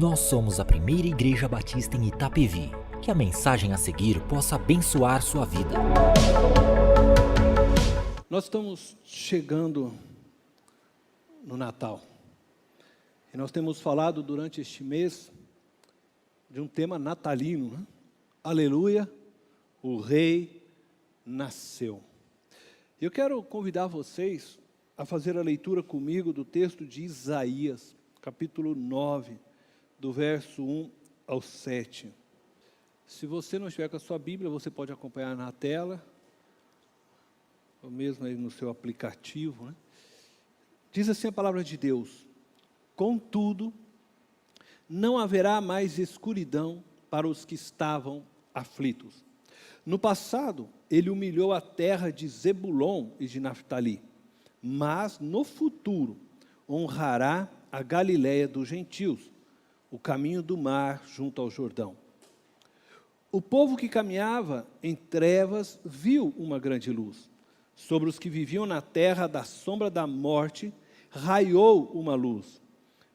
Nós somos a primeira igreja batista em Itapevi. Que a mensagem a seguir possa abençoar sua vida. Nós estamos chegando no Natal. E nós temos falado durante este mês de um tema natalino, né? Aleluia, o Rei nasceu. Eu quero convidar vocês a fazer a leitura comigo do texto de Isaías, capítulo 9, do verso 1 ao 7. Se você não estiver com a sua Bíblia, você pode acompanhar na tela, ou mesmo aí no seu aplicativo, né? Diz assim a palavra de Deus: contudo, não haverá mais escuridão para os que estavam aflitos. No passado, ele humilhou a terra de Zebulon e de Naftali, mas no futuro honrará a Galiléia dos gentios, o caminho do mar junto ao Jordão. O povo que caminhava em trevas viu uma grande luz. Sobre os que viviam na terra da sombra da morte, raiou uma luz.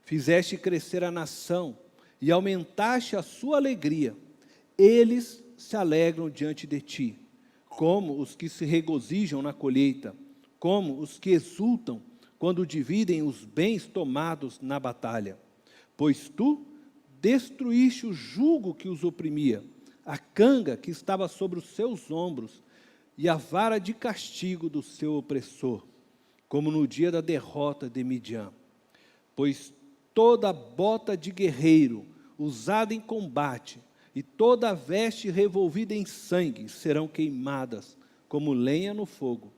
Fizeste crescer a nação e aumentaste a sua alegria. Eles se alegram diante de ti, como os que se regozijam na colheita, como os que exultam quando dividem os bens tomados na batalha. Pois tu destruíste o jugo que os oprimia, a canga que estava sobre os seus ombros e a vara de castigo do seu opressor, como no dia da derrota de Midian. Pois toda bota de guerreiro usada em combate e toda veste revolvida em sangue serão queimadas como lenha no fogo,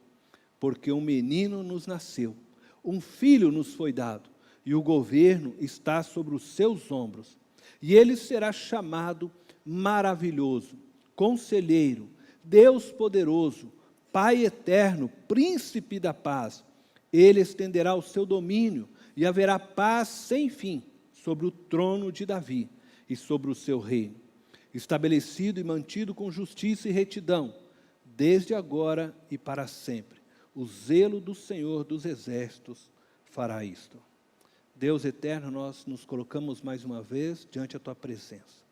porque um menino nos nasceu, um filho nos foi dado, e o governo está sobre os seus ombros, e ele será chamado Maravilhoso, Conselheiro, Deus poderoso, Pai eterno, Príncipe da paz. Ele estenderá o seu domínio e haverá paz sem fim sobre o trono de Davi e sobre o seu reino, estabelecido e mantido com justiça e retidão, desde agora e para sempre. O zelo do Senhor dos exércitos fará isto. Deus eterno, nós nos colocamos mais uma vez diante da tua presença.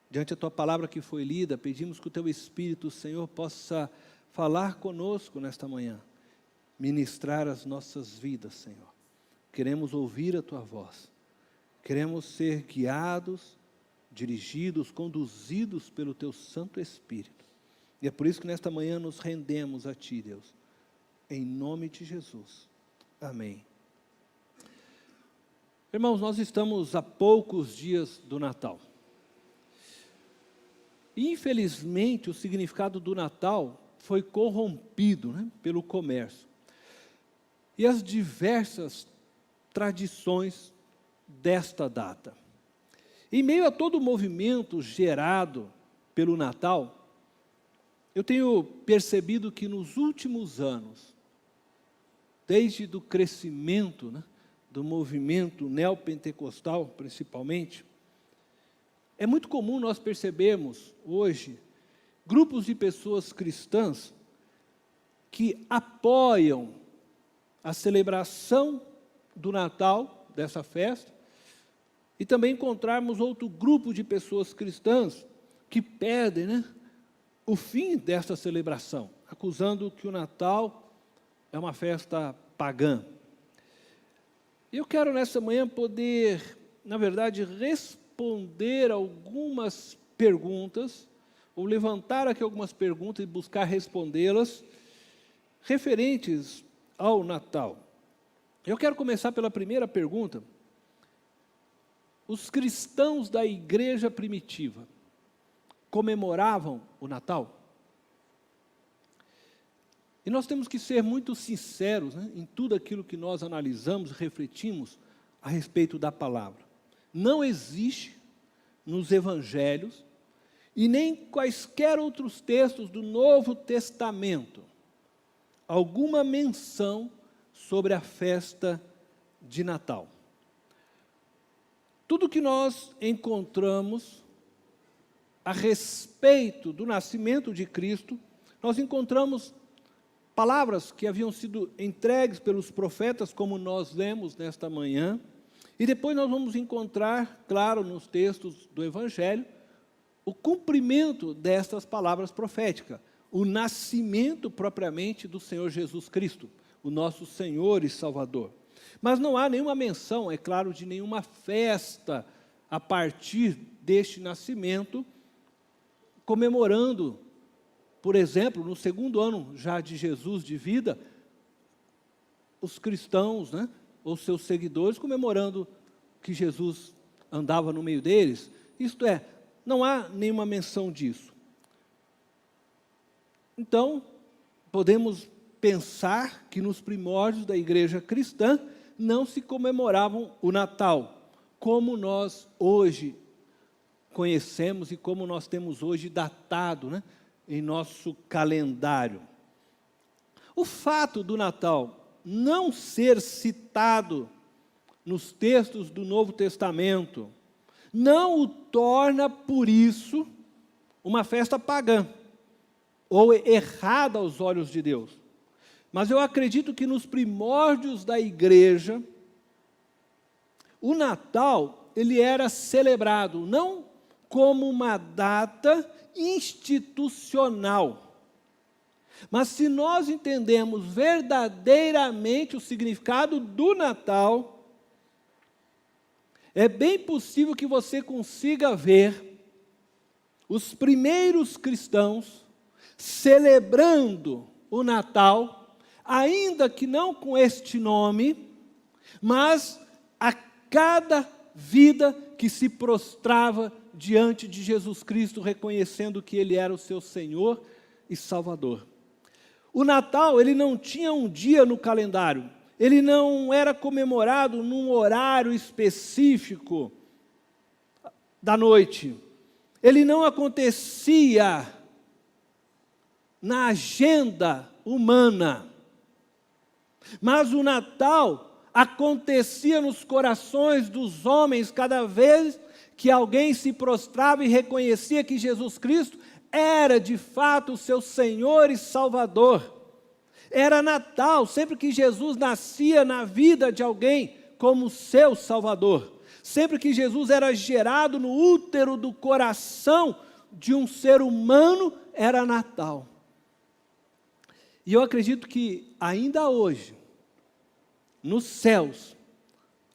Diante da tua palavra que foi lida, pedimos que o teu Espírito, Senhor, possa falar conosco nesta manhã, ministrar as nossas vidas, Senhor. Queremos ouvir a tua voz, queremos ser guiados, dirigidos, conduzidos pelo teu Santo Espírito. E é por isso que nesta manhã nos rendemos a ti, Deus, em nome de Jesus. Amém. Irmãos, nós estamos a poucos dias do Natal. Infelizmente, o significado do Natal foi corrompido, né, pelo comércio. E as diversas tradições desta data. Em meio a todo o movimento gerado pelo Natal, eu tenho percebido que nos últimos anos, desde o crescimento, né, do movimento neopentecostal, principalmente, é muito comum nós percebermos hoje grupos de pessoas cristãs que apoiam a celebração do Natal, dessa festa, e também encontrarmos outro grupo de pessoas cristãs que pedem, né, o fim dessa celebração, acusando que o Natal é uma festa pagã. Eu quero nessa manhã poder, na verdade, responder algumas perguntas, ou levantar aqui algumas perguntas e buscar respondê-las, referentes ao Natal. Eu quero começar pela primeira pergunta. Os cristãos da igreja primitiva comemoravam o Natal? E nós temos que ser muito sinceros, né, em tudo aquilo que nós analisamos, refletimos a respeito da palavra. Não existe nos evangelhos e nem quaisquer outros textos do Novo Testamento alguma menção sobre a festa de Natal. Tudo que nós encontramos a respeito do nascimento de Cristo, nós encontramos palavras que haviam sido entregues pelos profetas, como nós lemos nesta manhã, E depois nós vamos encontrar, claro, nos textos do Evangelho, o cumprimento destas palavras proféticas, o nascimento propriamente do Senhor Jesus Cristo, o nosso Senhor e Salvador. Mas não há nenhuma menção, é claro, de nenhuma festa a partir deste nascimento, comemorando, por exemplo, no segundo ano já de Jesus de vida, os cristãos, né, ou seus seguidores, comemorando que Jesus andava no meio deles. Isto é, não há nenhuma menção disso. Então, podemos pensar que nos primórdios da igreja cristã não se comemoravam o Natal, como nós hoje conhecemos e como nós temos hoje datado, né, em nosso calendário. O fato do Natal não ser citado nos textos do Novo Testamento não o torna, por isso, uma festa pagã ou errada aos olhos de Deus. Mas eu acredito que nos primórdios da igreja, o Natal, ele era celebrado não como uma data institucional, mas se nós entendemos verdadeiramente o significado do Natal, é bem possível que você consiga ver os primeiros cristãos celebrando o Natal, ainda que não com este nome, mas a cada vida que se prostrava diante de Jesus Cristo, reconhecendo que Ele era o seu Senhor e Salvador. O Natal, ele não tinha um dia no calendário, ele não era comemorado num horário específico da noite, ele não acontecia na agenda humana, mas o Natal acontecia nos corações dos homens cada vez que alguém se prostrava e reconhecia que Jesus Cristo era de fato o seu Senhor e Salvador. Era Natal, sempre que Jesus nascia na vida de alguém como seu Salvador. Sempre que Jesus era gerado no útero do coração de um ser humano, era Natal. E eu acredito que ainda hoje, nos céus,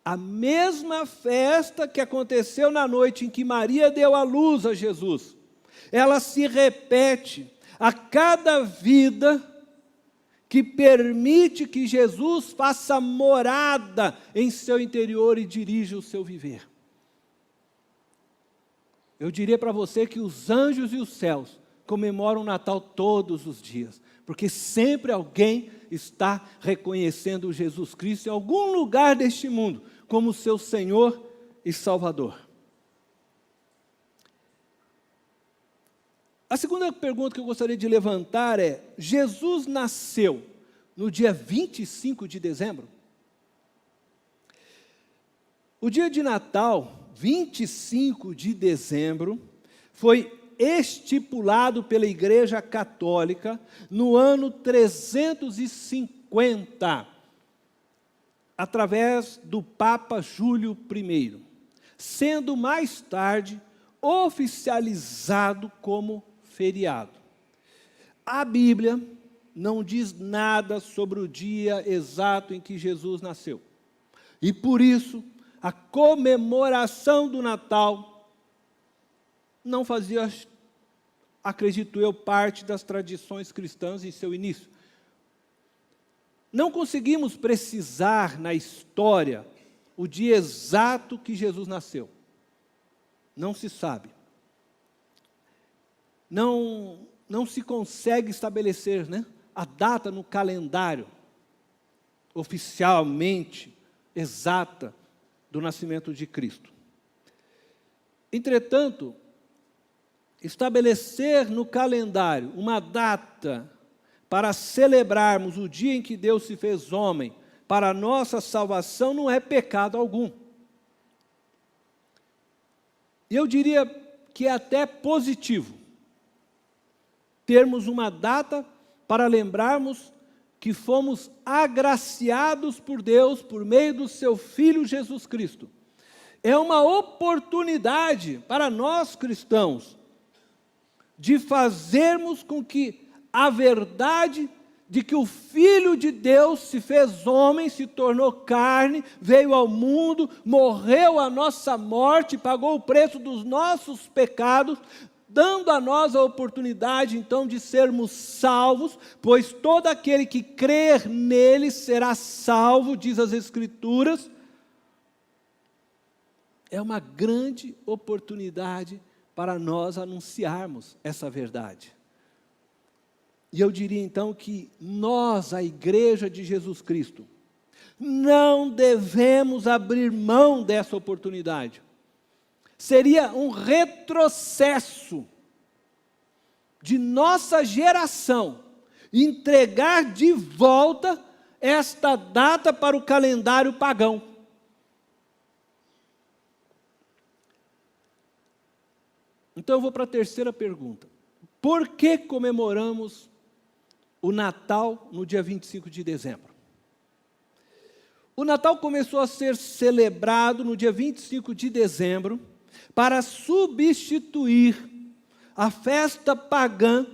a mesma festa que aconteceu na noite em que Maria deu à luz a Jesus, ela se repete a cada vida que permite que Jesus faça morada em seu interior e dirija o seu viver. Eu diria para você que os anjos e os céus comemoram o Natal todos os dias, porque sempre alguém está reconhecendo Jesus Cristo em algum lugar deste mundo como seu Senhor e Salvador. A segunda pergunta que eu gostaria de levantar é: Jesus nasceu no dia 25 de dezembro? O dia de Natal, 25 de dezembro, foi estipulado pela Igreja Católica no ano 350, através do Papa Júlio I, sendo mais tarde oficializado como feriado. A Bíblia não diz nada sobre o dia exato em que Jesus nasceu. E por isso, a comemoração do Natal não fazia, acredito eu, parte das tradições cristãs em seu início. Não conseguimos precisar na história o dia exato que Jesus nasceu. Não se sabe. Não se consegue estabelecer, né, a data no calendário oficialmente exata do nascimento de Cristo. Entretanto, estabelecer no calendário uma data para celebrarmos o dia em que Deus se fez homem para a nossa salvação não é pecado algum. E eu diria que é até positivo termos uma data para lembrarmos que fomos agraciados por Deus por meio do seu Filho Jesus Cristo. É uma oportunidade para nós cristãos de fazermos com que a verdade de que o Filho de Deus se fez homem, se tornou carne, veio ao mundo, morreu a nossa morte, pagou o preço dos nossos pecados, dando a nós a oportunidade, então, de sermos salvos, pois todo aquele que crer nele será salvo, diz as Escrituras. É uma grande oportunidade para nós anunciarmos essa verdade. E eu diria então que nós, a Igreja de Jesus Cristo, não devemos abrir mão dessa oportunidade. Seria um retrocesso de nossa geração entregar de volta esta data para o calendário pagão. Então eu vou para a terceira pergunta. Por que comemoramos o Natal no dia 25 de dezembro? O Natal começou a ser celebrado no dia 25 de dezembro para substituir a festa pagã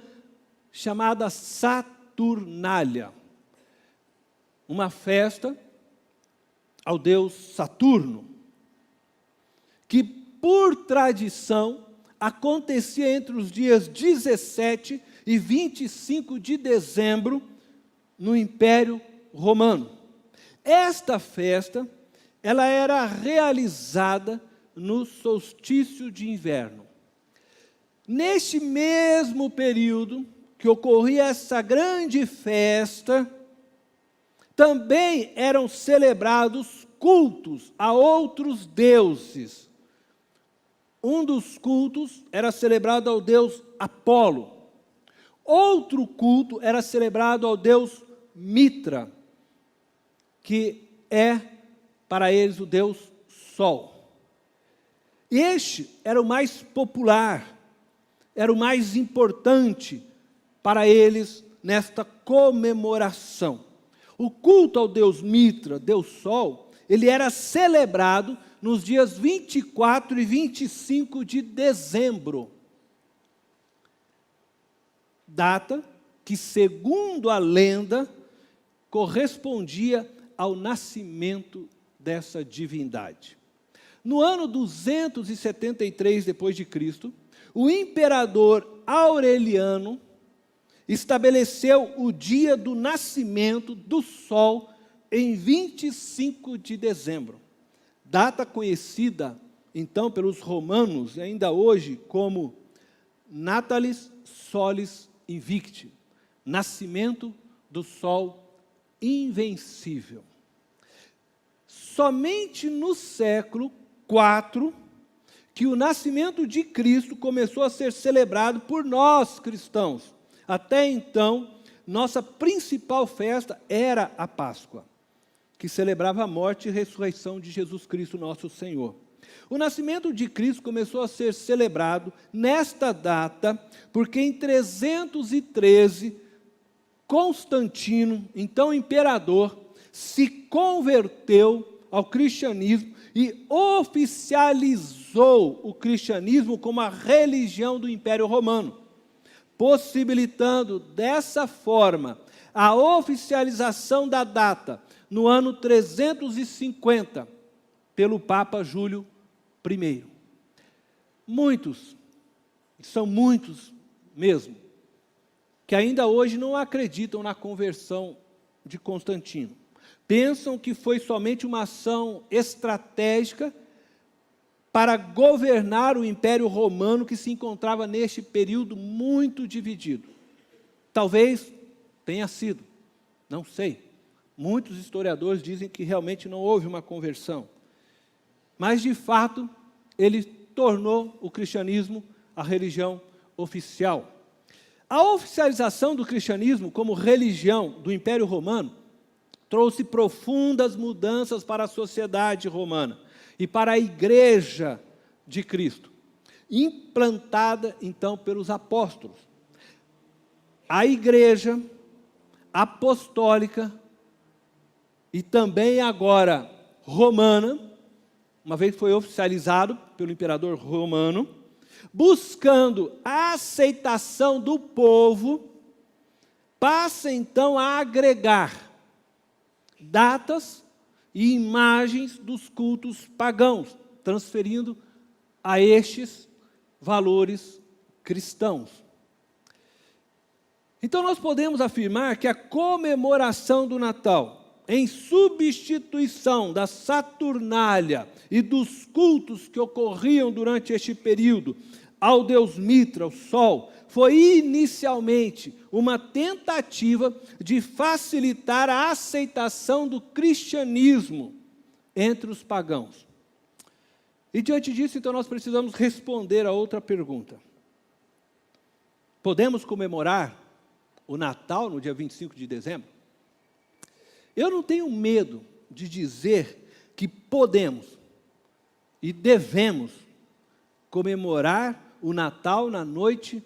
chamada Saturnália. Uma festa ao deus Saturno, que por tradição acontecia entre os dias 17 e 25 de dezembro no Império Romano. Esta festa, ela era realizada no solstício de inverno. Neste mesmo período que ocorria essa grande festa, também eram celebrados cultos a outros deuses. Um dos cultos era celebrado ao deus Apolo. Outro culto era celebrado ao deus Mitra, que é, para eles, o deus Sol. Este era o mais popular, era o mais importante para eles nesta comemoração. O culto ao deus Mitra, deus Sol, ele era celebrado nos dias 24 e 25 de dezembro. Data que, segundo a lenda, correspondia ao nascimento dessa divindade. No ano 273 depois de Cristo, o imperador Aureliano estabeleceu o dia do nascimento do Sol em 25 de dezembro. Data conhecida, então, pelos romanos, ainda hoje, como Natalis Solis Invicti, nascimento do Sol invencível. Somente no século IV, que o nascimento de Cristo começou a ser celebrado por nós cristãos. Até então, nossa principal festa era a Páscoa, que celebrava a morte e ressurreição de Jesus Cristo, nosso Senhor. O nascimento de Cristo começou a ser celebrado nesta data, porque em 313, Constantino, então imperador, se converteu ao cristianismo e oficializou o cristianismo como a religião do Império Romano, possibilitando dessa forma a oficialização da data no ano 350 pelo Papa Júlio I. Muitos, são muitos mesmo, que ainda hoje não acreditam na conversão de Constantino. Pensam que foi somente uma ação estratégica para governar o Império Romano, que se encontrava neste período muito dividido. Talvez tenha sido, não sei. Muitos historiadores dizem que realmente não houve uma conversão. Mas, de fato, ele tornou o cristianismo a religião oficial. A oficialização do cristianismo como religião do Império Romano trouxe profundas mudanças para a sociedade romana e para a Igreja de Cristo, implantada, então, pelos apóstolos. A Igreja, apostólica e também agora romana, uma vez que foi oficializado pelo imperador romano, buscando a aceitação do povo, passa então a agregar datas e imagens dos cultos pagãos, transferindo a estes valores cristãos. Então nós podemos afirmar que a comemoração do Natal, em substituição da Saturnália e dos cultos que ocorriam durante este período ao deus Mitra, o Sol, foi inicialmente uma tentativa de facilitar a aceitação do cristianismo entre os pagãos. E diante disso, então, nós precisamos responder a outra pergunta. Podemos comemorar o Natal no dia 25 de dezembro? Eu não tenho medo de dizer que podemos e devemos comemorar o Natal na noite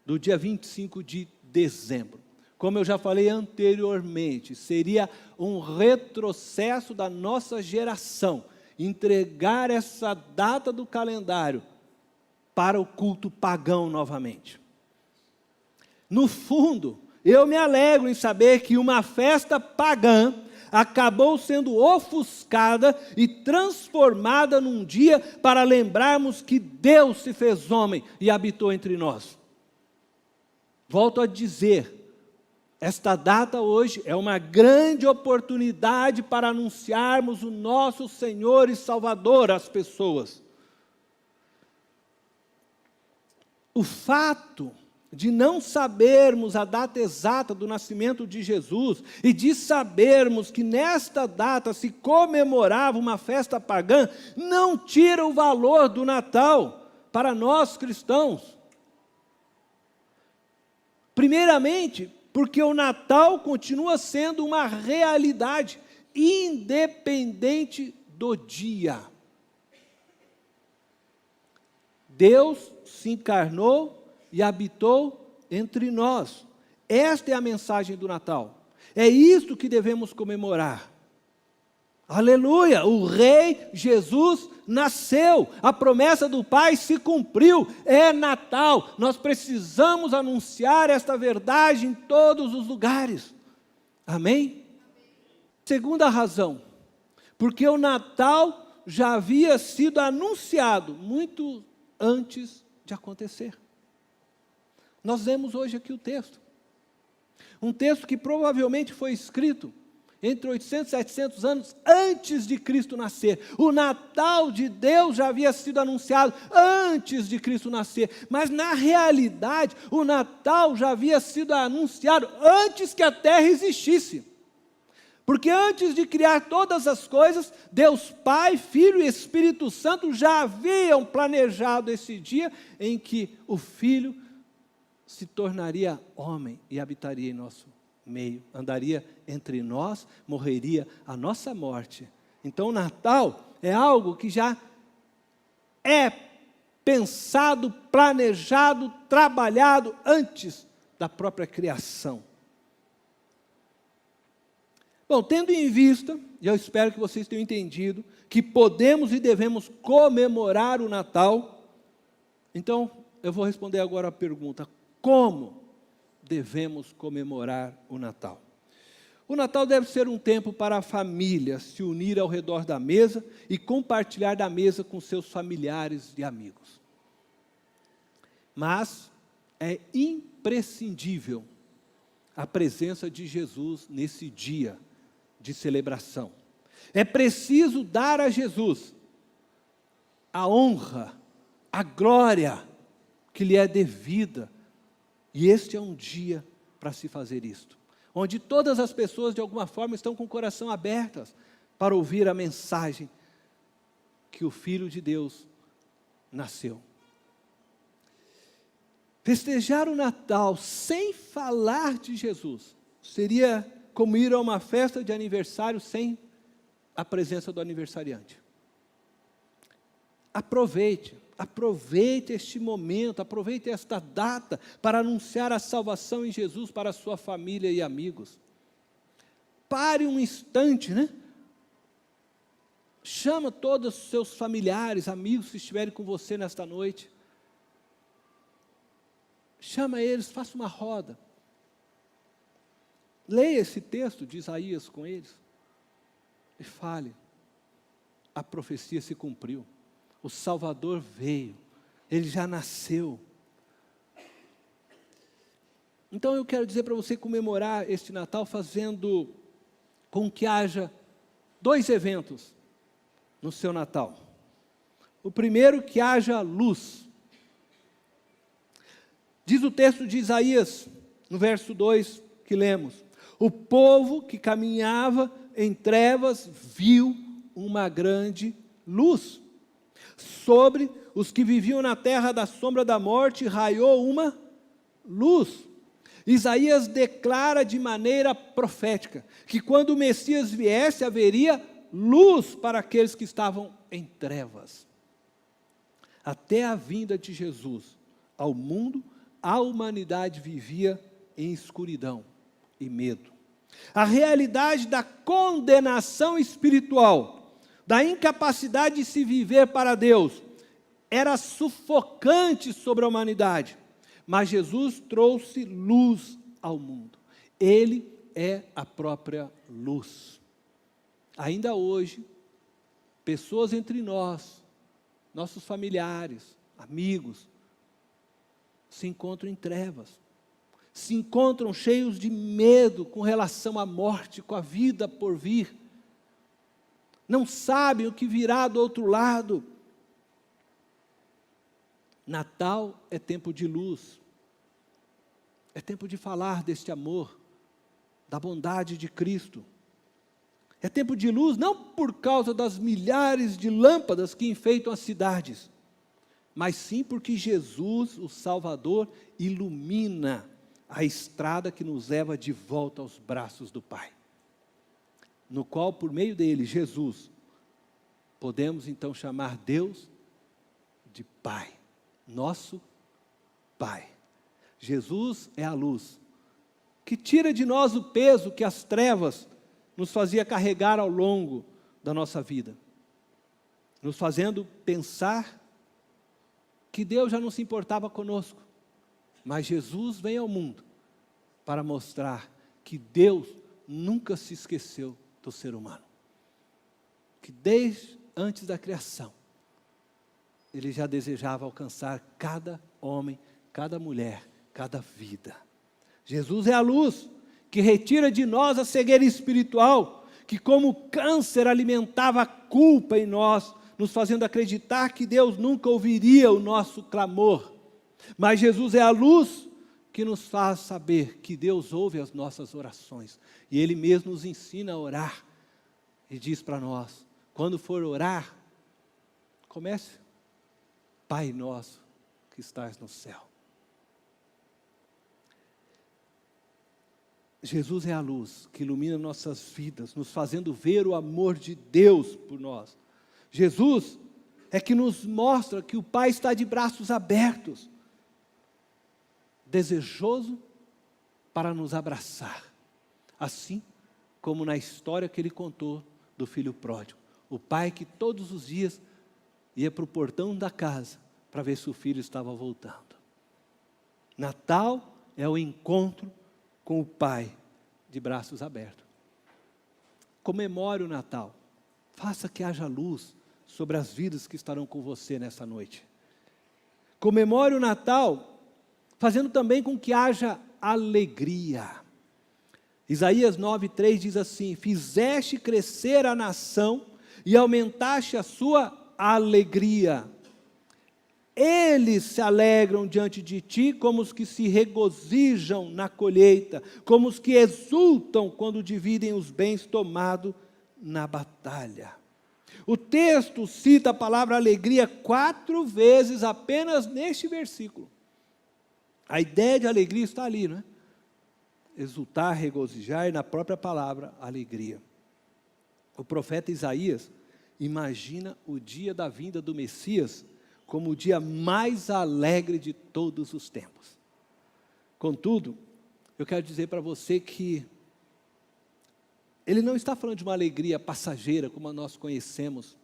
do dia 25 de dezembro. Como eu já falei anteriormente, seria um retrocesso da nossa geração entregar essa data do calendário para o culto pagão novamente. No fundo, eu me alegro em saber que uma festa pagã acabou sendo ofuscada e transformada num dia para lembrarmos que Deus se fez homem e habitou entre nós. Volto a dizer, esta data hoje é uma grande oportunidade para anunciarmos o nosso Senhor e Salvador às pessoas. O fato de não sabermos a data exata do nascimento de Jesus e de sabermos que nesta data se comemorava uma festa pagã, não tira o valor do Natal para nós cristãos. Primeiramente, porque o Natal continua sendo uma realidade, independente do dia. Deus se encarnou e habitou entre nós. Esta é a mensagem do Natal. É isto que devemos comemorar. Aleluia! O Rei Jesus nasceu. A promessa do Pai se cumpriu. É Natal. Nós precisamos anunciar esta verdade em todos os lugares. Amém? Segunda razão. Porque o Natal já havia sido anunciado muito antes de acontecer. Nós vemos hoje aqui o texto. Um texto que provavelmente foi escrito entre 800 e 700 anos antes de Cristo nascer. O Natal de Deus já havia sido anunciado antes de Cristo nascer. Mas, na realidade, o Natal já havia sido anunciado antes que a terra existisse. Porque antes de criar todas as coisas, Deus Pai, Filho e Espírito Santo já haviam planejado esse dia em que o Filho se tornaria homem e habitaria em nosso meio, andaria entre nós, morreria a nossa morte. Então o Natal é algo que já é pensado, planejado, trabalhado antes da própria criação. Bom, tendo em vista, e eu espero que vocês tenham entendido, que podemos e devemos comemorar o Natal, então eu vou responder agora a pergunta: como devemos comemorar o Natal? O Natal deve ser um tempo para a família se unir ao redor da mesa e compartilhar da mesa com seus familiares e amigos. Mas é imprescindível a presença de Jesus nesse dia de celebração. É preciso dar a Jesus a honra, a glória que lhe é devida. E este é um dia para se fazer isto, onde todas as pessoas de alguma forma estão com o coração abertas para ouvir a mensagem que o Filho de Deus nasceu. Festejar o Natal sem falar de Jesus seria como ir a uma festa de aniversário sem a presença do aniversariante. Aproveite este momento, aproveite esta data para anunciar a salvação em Jesus para a sua família e amigos. pare um instante, né? Chama todos os seus familiares, amigos que estiverem com você nesta noite. Chama eles, faça uma roda. Leia esse texto de Isaías com eles. E fale. A profecia se cumpriu. O Salvador veio. Ele já nasceu. Então eu quero dizer para você comemorar este Natal fazendo com que haja 2 eventos no seu Natal. O primeiro, que haja luz. Diz o texto de Isaías, no verso 2 que lemos: o povo que caminhava em trevas viu uma grande luz. Sobre os que viviam na terra da sombra da morte raiou uma luz. Isaías declara de maneira profética que quando o Messias viesse, haveria luz para aqueles que estavam em trevas. Até a vinda de Jesus ao mundo, a humanidade vivia em escuridão e medo. A realidade da condenação espiritual, da incapacidade de se viver para Deus, era sufocante sobre a humanidade. Mas Jesus trouxe luz ao mundo. Ele é a própria luz. Ainda hoje, pessoas entre nós, nossos familiares, amigos, se encontram em trevas. Se encontram cheios de medo com relação à morte, com a vida por vir. Não sabem o que virá do outro lado. Natal é tempo de luz. É tempo de falar deste amor, da bondade de Cristo. É tempo de luz não por causa das milhares de lâmpadas que enfeitam as cidades, mas sim porque Jesus, o Salvador, ilumina a estrada que nos leva de volta aos braços do Pai. No qual, por meio dele, Jesus, podemos então chamar Deus de Pai, nosso Pai. Jesus é a luz, que tira de nós o peso que as trevas nos fazia carregar ao longo da nossa vida, nos fazendo pensar que Deus já não se importava conosco, mas Jesus vem ao mundo para mostrar que Deus nunca se esqueceu do ser humano, que desde antes da criação, Ele já desejava alcançar cada homem, cada mulher, cada vida. Jesus é a luz que retira de nós a cegueira espiritual, que como câncer alimentava a culpa em nós, nos fazendo acreditar que Deus nunca ouviria o nosso clamor. Mas Jesus é a luz que nos faz saber que Deus ouve as nossas orações. E Ele mesmo nos ensina a orar. E diz para nós, quando for orar, comece: Pai nosso que estás no céu. Jesus é a luz que ilumina nossas vidas, nos fazendo ver o amor de Deus por nós. Jesus é que nos mostra que o Pai está de braços abertos, desejoso para nos abraçar, assim como na história que Ele contou do filho pródigo. O pai que todos os dias ia para o portão da casa para ver se o filho estava voltando. Natal é o encontro com o Pai de braços abertos. Comemore o Natal. Faça que haja luz sobre as vidas que estarão com você nessa noite. Comemore o Natal, fazendo também com que haja alegria. Isaías 9:3 diz assim: fizeste crescer a nação e aumentaste a sua alegria. Eles se alegram diante de ti como os que se regozijam na colheita, como os que exultam quando dividem os bens tomados na batalha. O texto cita a palavra alegria 4 vezes apenas neste versículo. A ideia de alegria está ali, não é? Exultar, regozijar, e na própria palavra alegria. O profeta Isaías imagina o dia da vinda do Messias como o dia mais alegre de todos os tempos. Contudo, eu quero dizer para você que ele não está falando de uma alegria passageira, como nós conhecemos,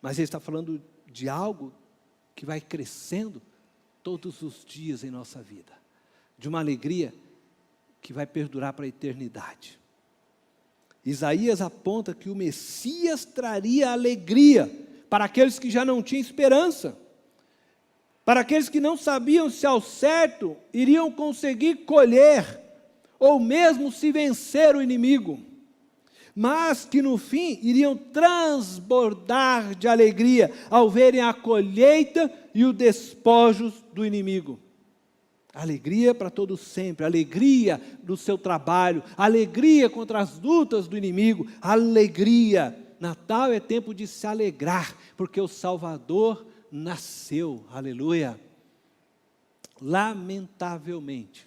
mas ele está falando de algo que vai crescendo todos os dias em nossa vida, de uma alegria que vai perdurar para a eternidade. Isaías aponta que o Messias traria alegria para aqueles que já não tinham esperança, para aqueles que não sabiam se ao certo iriam conseguir colher, ou mesmo se vencer o inimigo, mas que no fim iriam transbordar de alegria ao verem a colheita e os despojos do inimigo. Alegria para todos sempre, alegria do seu trabalho, alegria contra as lutas do inimigo, alegria. Natal é tempo de se alegrar, porque o Salvador nasceu, aleluia. Lamentavelmente,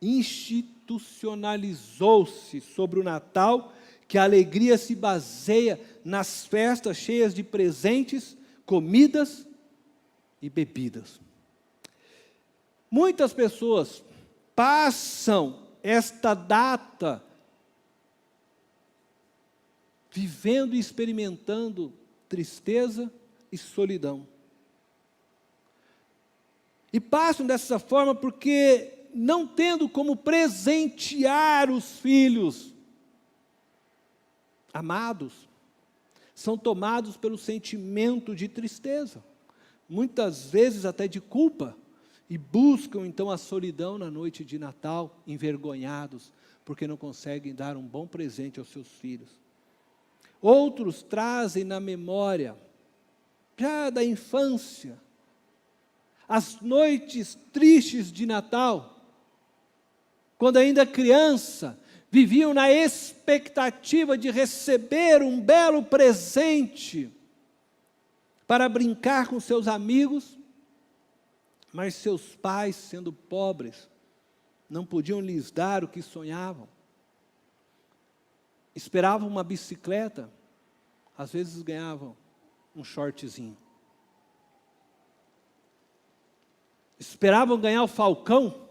institucionalizou-se sobre o Natal que a alegria se baseia nas festas cheias de presentes, comidas e bebidas. Muitas pessoas passam esta data vivendo e experimentando tristeza e solidão. E passam dessa forma porque, não tendo como presentear os filhos amados, são tomados pelo sentimento de tristeza, muitas vezes até de culpa, e buscam então a solidão na noite de Natal, envergonhados, porque não conseguem dar um bom presente aos seus filhos. Outros trazem na memória, já da infância, as noites tristes de Natal, quando ainda criança, viviam na expectativa de receber um belo presente para brincar com seus amigos, mas seus pais, sendo pobres, não podiam lhes dar o que sonhavam. Esperavam uma bicicleta, às vezes ganhavam um shortzinho. Esperavam ganhar o Falcão,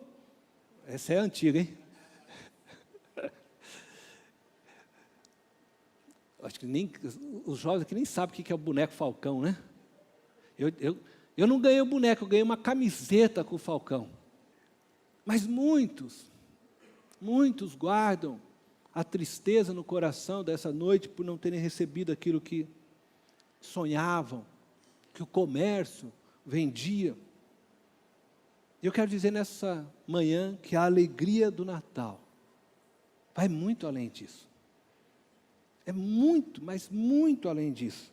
essa é antiga, hein? Acho que nem os jovens aqui nem sabem o que é o boneco Falcão, né? Eu não ganhei o boneco, eu ganhei uma camiseta com o Falcão. Mas muitos guardam a tristeza no coração dessa noite por não terem recebido aquilo que sonhavam, que o comércio vendia. Eu quero dizer nessa manhã que a alegria do Natal vai muito além disso. É muito, mas muito além disso.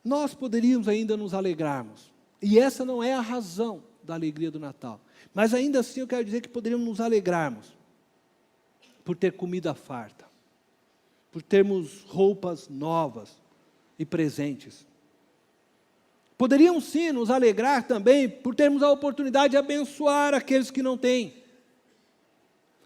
Nós poderíamos ainda nos alegrarmos, e essa não é a razão da alegria do Natal, mas ainda assim eu quero dizer que poderíamos nos alegrarmos por ter comida farta, por termos roupas novas e presentes. Poderíamos sim nos alegrar também por termos a oportunidade de abençoar aqueles que não têm,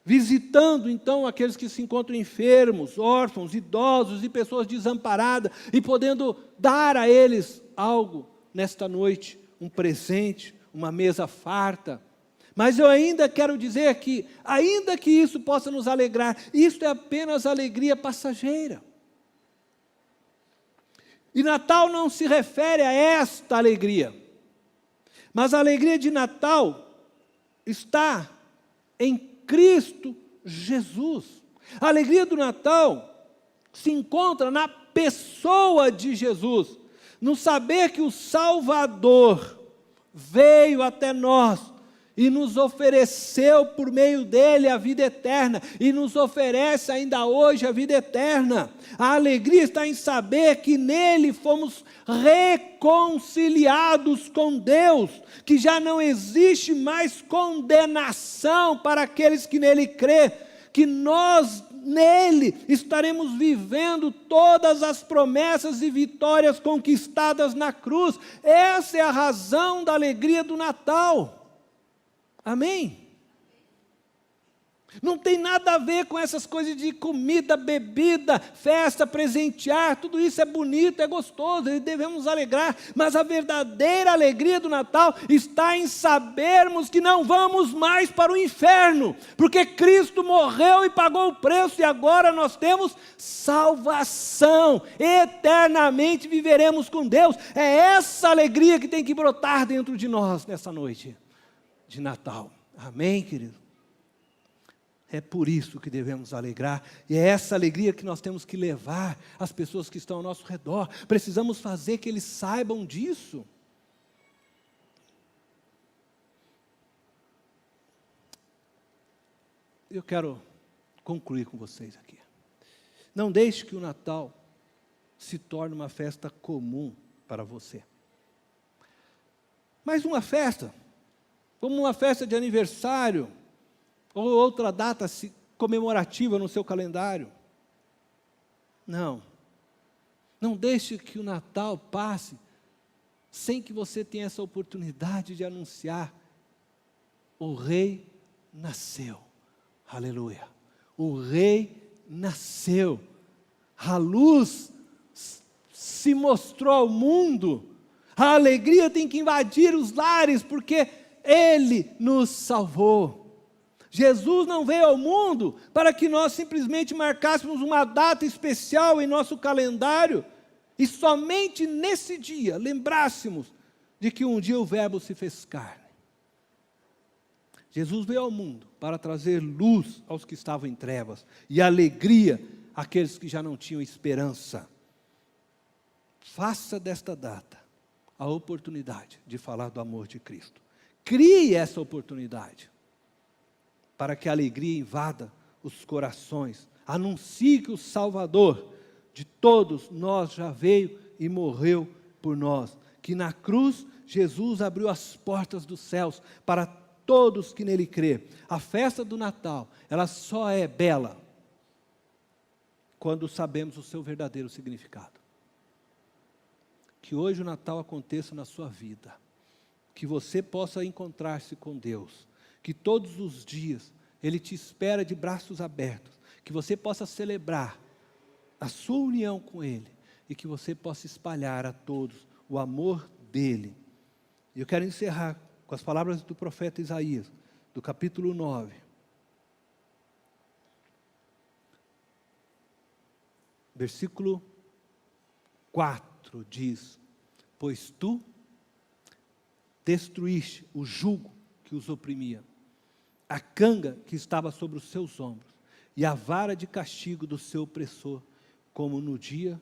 visitando então aqueles que se encontram enfermos, órfãos, idosos e pessoas desamparadas, e podendo dar a eles algo nesta noite, um presente, uma mesa farta. Mas eu ainda quero dizer que, ainda que isso possa nos alegrar, isso é apenas alegria passageira. E Natal não se refere a esta alegria, mas a alegria de Natal está em Cristo Jesus. A alegria do Natal se encontra na pessoa de Jesus, no saber que o Salvador veio até nós e nos ofereceu por meio dele a vida eterna, e nos oferece ainda hoje a vida eterna. A alegria está em saber que nele fomos reconciliados com Deus, que já não existe mais condenação para aqueles que nele crê, que nós nele estaremos vivendo todas as promessas e vitórias conquistadas na cruz. Essa é a razão da alegria do Natal. Amém? Não tem nada a ver com essas coisas de comida, bebida, festa, presentear, tudo isso é bonito, é gostoso, e devemos nos alegrar, mas a verdadeira alegria do Natal está em sabermos que não vamos mais para o inferno, porque Cristo morreu e pagou o preço, e agora nós temos salvação, eternamente viveremos com Deus. É essa alegria que tem que brotar dentro de nós nessa noite de Natal. Amém, querido? É por isso que devemos alegrar, e é essa alegria que nós temos que levar às pessoas que estão ao nosso redor. Precisamos fazer que eles saibam disso. Eu quero concluir com vocês aqui. Não deixe que o Natal se torne uma festa comum para você. Mas uma festa, como uma festa de aniversário, ou outra data comemorativa no seu calendário. Não deixe que o Natal passe sem que você tenha essa oportunidade de anunciar: o Rei nasceu, aleluia, o Rei nasceu, a luz se mostrou ao mundo, a alegria tem que invadir os lares, porque Ele nos salvou. Jesus não veio ao mundo para que nós simplesmente marcássemos uma data especial em nosso calendário e somente nesse dia lembrássemos de que um dia o Verbo se fez carne. Jesus veio ao mundo para trazer luz aos que estavam em trevas e alegria àqueles que já não tinham esperança. Faça desta data a oportunidade de falar do amor de Cristo. Crie essa oportunidade, para que a alegria invada os corações. Anuncie que o Salvador de todos nós já veio e morreu por nós. Que na cruz Jesus abriu as portas dos céus para todos que nele crê. A festa do Natal, ela só é bela quando sabemos o seu verdadeiro significado. Que hoje o Natal aconteça na sua vida. Que você possa encontrar-se com Deus. Que todos os dias Ele te espera de braços abertos, que você possa celebrar a sua união com Ele, e que você possa espalhar a todos o amor dEle. E eu quero encerrar com as palavras do profeta Isaías, do capítulo 9. Versículo 4 diz: pois tu destruíste o jugo que os oprimia, a canga que estava sobre os seus ombros, e a vara de castigo do seu opressor, como no dia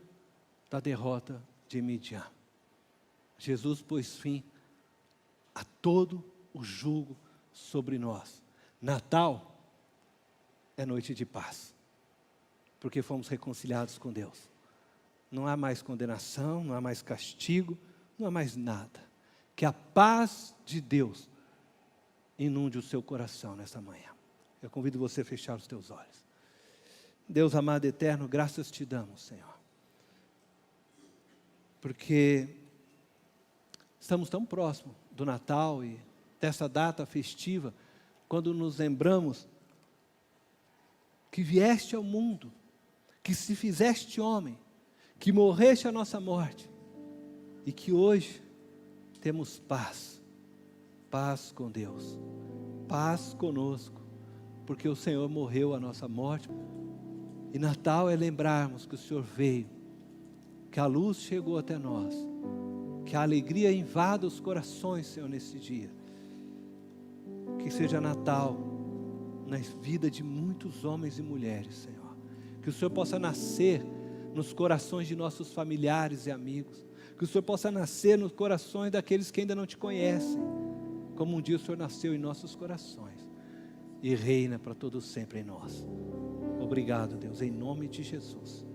da derrota de Midian. Jesus pôs fim a todo o jugo sobre nós. Natal é noite de paz, porque fomos reconciliados com Deus. Não há mais condenação, não há mais castigo, não há mais nada. Que a paz de Deus inunde o seu coração nessa manhã. Eu convido você a fechar os teus olhos. Deus amado e eterno, graças te damos, Senhor, porque estamos tão próximos do Natal e dessa data festiva, quando nos lembramos que vieste ao mundo, que se fizeste homem, que morreste a nossa morte, e que hoje temos paz com Deus, paz conosco, porque o Senhor morreu a nossa morte. E Natal é lembrarmos que o Senhor veio, que a luz chegou até nós, que a alegria invada os corações, Senhor, nesse dia. Que seja Natal na vida de muitos homens e mulheres, Senhor. Que o Senhor possa nascer nos corações de nossos familiares e amigos. Que o Senhor possa nascer nos corações daqueles que ainda não te conhecem, como um dia o Senhor nasceu em nossos corações e reina para todo sempre em nós. Obrigado, Deus, em nome de Jesus.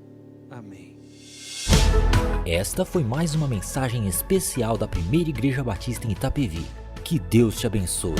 Amém. Esta foi mais uma mensagem especial da Primeira Igreja Batista em Itapevi. Que Deus te abençoe.